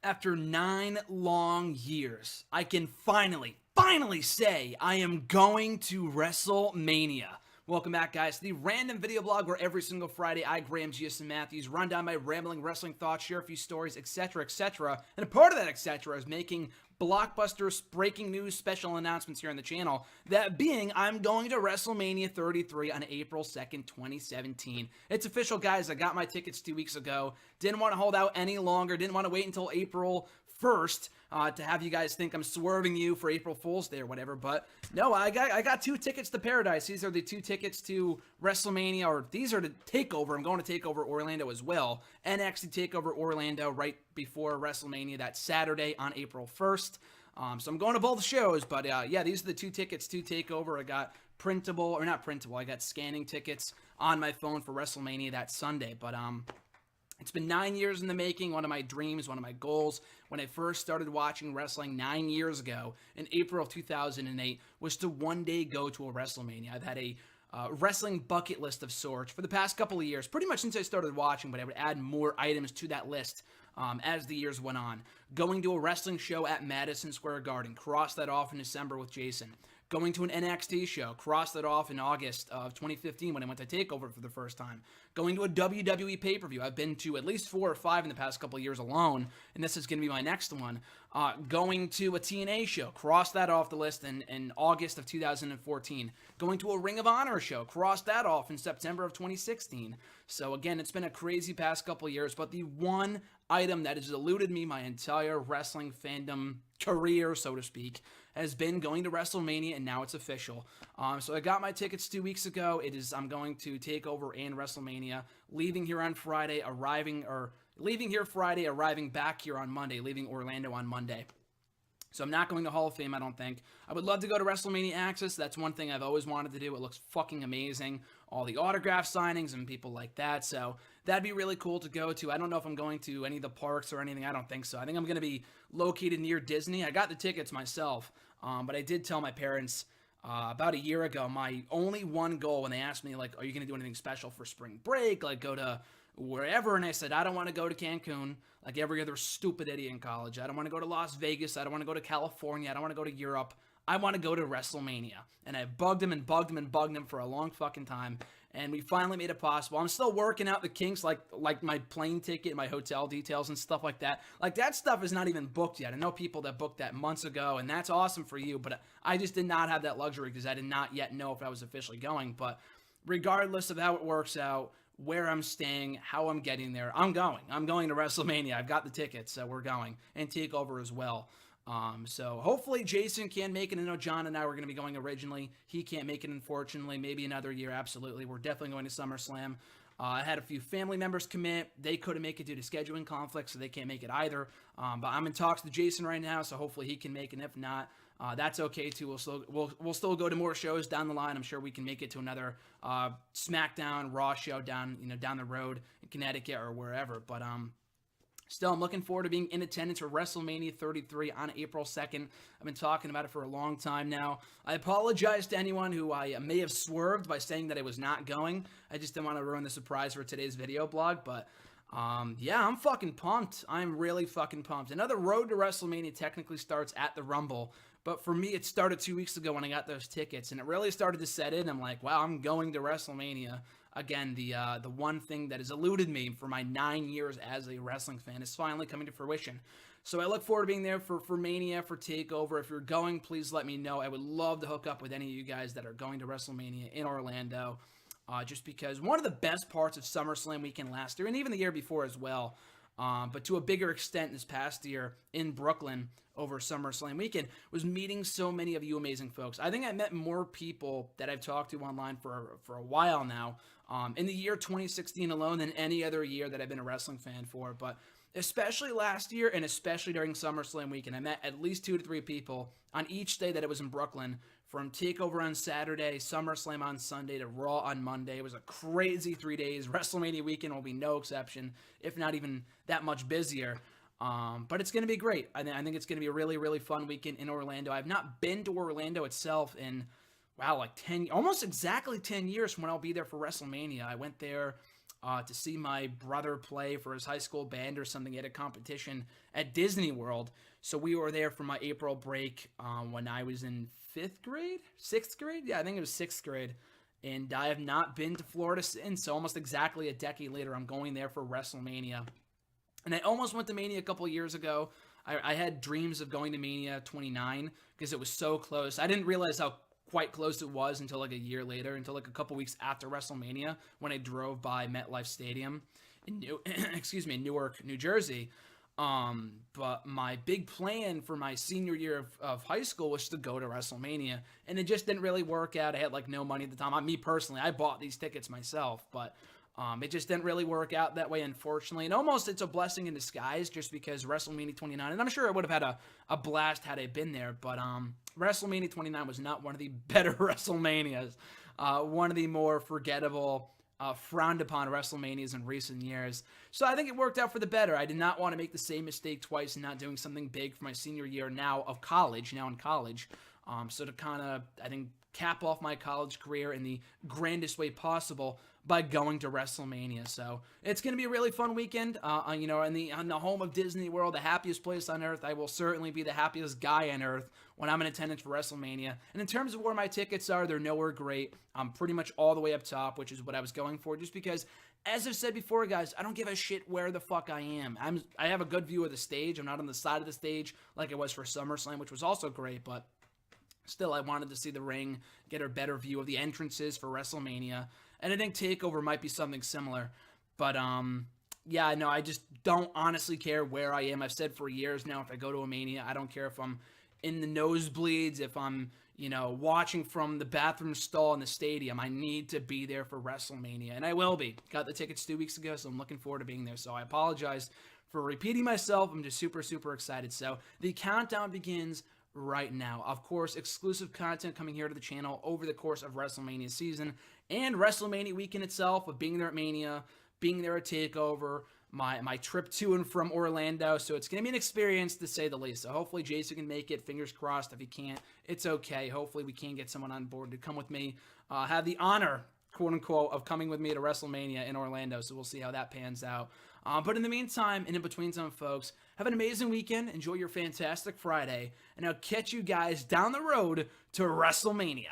After 9 long years, I can finally say I am going to WrestleMania. Welcome back, guys, to the random video blog where every single Friday I, Graham G.S. Matthews, run down my rambling wrestling thoughts, share a few stories, etc., etc. And a part of that, etc., is making blockbuster breaking news special announcements here on the channel. That being, I'm going to WrestleMania 33 on April 2nd, 2017. It's official, guys. I got my tickets 2 weeks ago. Didn't want to hold out any longer. Didn't want to wait until April 1st to have you guys think I'm swerving you for April Fool's Day or whatever, but no, I got 2 tickets to Paradise. These are the 2 tickets to WrestleMania, or these are to TakeOver. I'm going to TakeOver Orlando as well. NXT TakeOver Orlando right before WrestleMania that Saturday on April 1st. So I'm going to both shows, but yeah, these are the 2 tickets to TakeOver. I got printable, or not printable, I got scanning tickets on my phone for WrestleMania that Sunday, but it's been 9 years in the making, one of my dreams, one of my goals. When I first started watching wrestling 9 years ago, in April of 2008, was to one day go to a WrestleMania. I've had a wrestling bucket list of sorts for the past couple of years, pretty much since I started watching, but I would add more items to that list as the years went on. Going to a wrestling show at Madison Square Garden, cross that off in December with Jason. Going to an NXT show, cross that off in August of 2015 when I went to TakeOver for the first time. Going to a WWE pay-per-view. I've been to at least 4 or 5 in the past couple of years alone, and this is going to be my next one. Going to a TNA show, cross that off the list in August of 2014. Going to a Ring of Honor show, cross that off in September of 2016. So again, it's been a crazy past couple of years, but the one item that has eluded me my entire wrestling fandom career, so to speak, has been going to WrestleMania, and now it's official. So I got my tickets 2 weeks ago. I'm going to TakeOver and WrestleMania, leaving here on Friday, arriving back here on Monday, leaving Orlando on Monday. So I'm not going to Hall of Fame, I don't think. I would love to go to WrestleMania Access. That's one thing I've always wanted to do. It looks fucking amazing. All the autograph signings and people like that. So that'd be really cool to go to. I don't know if I'm going to any of the parks or anything. I don't think so. I think I'm going to be located near Disney. I got the tickets myself, but I did tell my parents about a year ago, my only one goal when they asked me, like, are you going to do anything special for spring break? Like, go to wherever, and I said, I don't want to go to Cancun like every other stupid idiot in college. I don't want to go to Las Vegas. I don't want to go to California. I don't want to go to Europe. I want to go to WrestleMania. And I bugged him and bugged him and bugged him for a long fucking time, and we finally made it possible. I'm still working out the kinks, like my plane ticket, my hotel details and stuff like that. Like, that stuff is not even booked yet. I know people that booked that months ago, and that's awesome for you, but I just did not have that luxury because I did not yet know if I was officially going. But regardless of how it works out, where I'm staying, how I'm getting there, I'm going. I'm going to WrestleMania. I've got the tickets, so we're going. And TakeOver as well. So hopefully Jason can make it. I know John and I were going to be going originally. He can't make it, unfortunately. Maybe another year, absolutely. We're definitely going to SummerSlam. I had a few family members commit. They couldn't make it due to scheduling conflicts, so they can't make it either. But I'm in talks with Jason right now, so hopefully he can make it. And if not, that's okay too. We'll still go to more shows down the line. I'm sure we can make it to another SmackDown, Raw show down the road in Connecticut or wherever. But still, I'm looking forward to being in attendance for WrestleMania 33 on April 2nd. I've been talking about it for a long time now. I apologize to anyone who I may have swerved by saying that I was not going. I just didn't want to ruin the surprise for today's video blog, but yeah, I'm fucking pumped. I'm really fucking pumped. Another road to WrestleMania technically starts at the Rumble, but for me, it started 2 weeks ago when I got those tickets, and it really started to set in. I'm like, wow, I'm going to WrestleMania. Again, the one thing that has eluded me for my 9 years as a wrestling fan is finally coming to fruition. So I look forward to being there for Mania, for TakeOver. If you're going, please let me know. I would love to hook up with any of you guys that are going to WrestleMania in Orlando. Just because one of the best parts of SummerSlam weekend last year, and even the year before as well, but to a bigger extent this past year in Brooklyn over SummerSlam weekend, was meeting so many of you amazing folks. I think I met more people that I've talked to online for a while now, in the year 2016 alone, than any other year that I've been a wrestling fan for. But especially last year, and especially during SummerSlam weekend, I met at least 2 to 3 people on each day that it was in Brooklyn, from TakeOver on Saturday, SummerSlam on Sunday, to Raw on Monday. It was a crazy 3 days. WrestleMania weekend will be no exception, if not even that much busier. But it's going to be great. I think it's going to be a really, really fun weekend in Orlando. I've not been to Orlando itself in, wow, like almost exactly 10 years from when I'll be there for WrestleMania. I went there to see my brother play for his high school band or something. He had a competition at Disney World. So we were there for my April break when I was in 5th grade? 6th grade? Yeah, I think it was 6th grade. And I have not been to Florida since. So almost exactly a decade later, I'm going there for WrestleMania. And I almost went to Mania a couple of years ago. I had dreams of going to Mania 29 because it was so close. I didn't realize how quite close it was until like a year later, until like a couple weeks after WrestleMania when I drove by MetLife Stadium in Newark, New Jersey. But my big plan for my senior year of high school was to go to WrestleMania, and it just didn't really work out. I had like no money at the time. Me personally, I bought these tickets myself, but it just didn't really work out that way, unfortunately. And almost it's a blessing in disguise just because WrestleMania 29, and I'm sure I would have had a blast had I been there, but WrestleMania 29 was not one of the better WrestleManias. One of the more forgettable, frowned upon WrestleManias in recent years. So I think it worked out for the better. I did not want to make the same mistake twice and not doing something big for my senior year now in college. So to kind of, I think, cap off my college career in the grandest way possible by going to WrestleMania. So it's going to be a really fun weekend. On the home of Disney World, the happiest place on earth. I will certainly be the happiest guy on earth when I'm in attendance for WrestleMania. And in terms of where my tickets are, they're nowhere great. I'm pretty much all the way up top, which is what I was going for, just because, as I've said before, guys, I don't give a shit where the fuck I am. I have a good view of the stage. I'm not on the side of the stage like I was for SummerSlam, which was also great, but still, I wanted to see the ring, get a better view of the entrances for WrestleMania, and I think TakeOver might be something similar. But, yeah, no, I just don't honestly care where I am. I've said for years now, if I go to a Mania, I don't care if I'm in the nosebleeds, if I'm, watching from the bathroom stall in the stadium. I need to be there for WrestleMania, and I will be. Got the tickets 2 weeks ago, so I'm looking forward to being there. So I apologize for repeating myself. I'm just super, super excited. So the countdown begins right now. Of course, exclusive content coming here to the channel over the course of WrestleMania season and WrestleMania weekend itself, of being there at Mania, being there at TakeOver, my trip to and from Orlando. So it's going to be an experience, to say the least. So hopefully Jason can make it. Fingers crossed. If he can't, it's okay. Hopefully we can get someone on board to come with me, have the honor, quote unquote, of coming with me to WrestleMania in Orlando. So we'll see how that pans out. But in the meantime, and in between time, folks, have an amazing weekend. Enjoy your fantastic Friday. And I'll catch you guys down the road to WrestleMania.